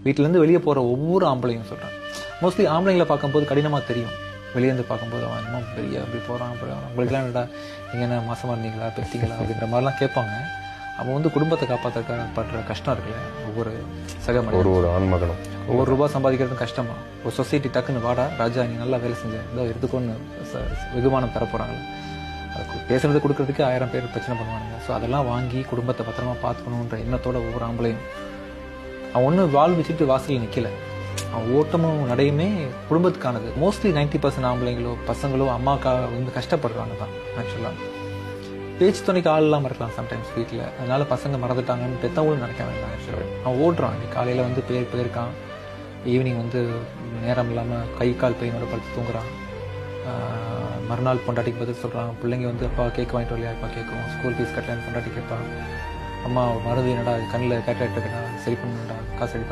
வீட்டிலேருந்து வெளியே போகிற ஒவ்வொரு ஆம்பளையும் சொல்கிறேன். மோஸ்ட்லி ஆம்பளைங்களை பார்க்கும்போது கடினமாக தெரியும். வெளியேருந்து பார்க்கும்போது அவன் இன்னும் பெரிய அப்படி போகிறான் உங்களுக்குலாம் என்னடா நீங்கள் என்ன மாசமாக இருந்தீங்களா பெற்றீங்களா அப்படின்ற மாதிரிலாம் கேட்பாங்க. அவன் வந்து குடும்பத்தை காப்பாற்றுறதுக்காக படுற கஷ்டம் இருக்குல்ல, ஒவ்வொரு சக மனிதனும் ஒரு ஆண்மகனும் ஒவ்வொரு ரூபா சம்பாதிக்கிறதும் கஷ்டமா. ஒரு சொசைட்டி டக்குன்னு வாடா ராஜா நீ நல்லா வேலை செஞ்ச இதோ எடுத்துக்கொண்டு வெகுமானம் தர போகிறாங்களே, அதுக்கு பேசுறது கொடுக்கறதுக்கு 1000 பேர் பிரச்சனை பண்ணுவானுங்க. ஸோ அதெல்லாம் வாங்கி குடும்பத்தை பத்திரமா பார்த்துக்கணுன்ற எண்ணத்தோட ஒவ்வொரு ஆம்பளையும் அவன் ஒன்று வாழ் வச்சுட்டு வாசலில் நிற்கல. அவன் ஓட்டமும் நடையுமே குடும்பத்துக்கானது. மோஸ்ட்லி 90% ஆம்பளைங்களோ பசங்களோ அம்மாக்காக வந்து கஷ்டப்படுறாங்க தான். ஆக்சுவலாக பேச்சு துணைக்கு ஆள் இல்லாமல் இருக்கலாம் சம்டைம்ஸ் வீட்டில். அதனால பசங்க மறந்துட்டாங்கன்னு பெற்றவங்களும் நினைக்க வேண்டாம். ஆக்சுவலாக அவன் ஓடுறான். இன்னைக்கு காலையில் வந்து போயிருக்கான், ஈவினிங் வந்து நேரம் இல்லாமல் கை கால் பெயினோட படுத்து தூங்குறான். மறுநாள் பொண்டாட்டிக்கு பதில் சொல்கிறான். பிள்ளைங்க வந்து அப்பா கேக் வாங்கிட்டு வரலையா, அப்பா கேட்கும். ஸ்கூல் ஃபீஸ் கட்டலன்னு பொண்டாட்டி கேட்பான். அம்மா மருந்து என்னடா கண்ணில் கேட்கறா சரி பண்ணுடா காசு ரெடி பண்ணி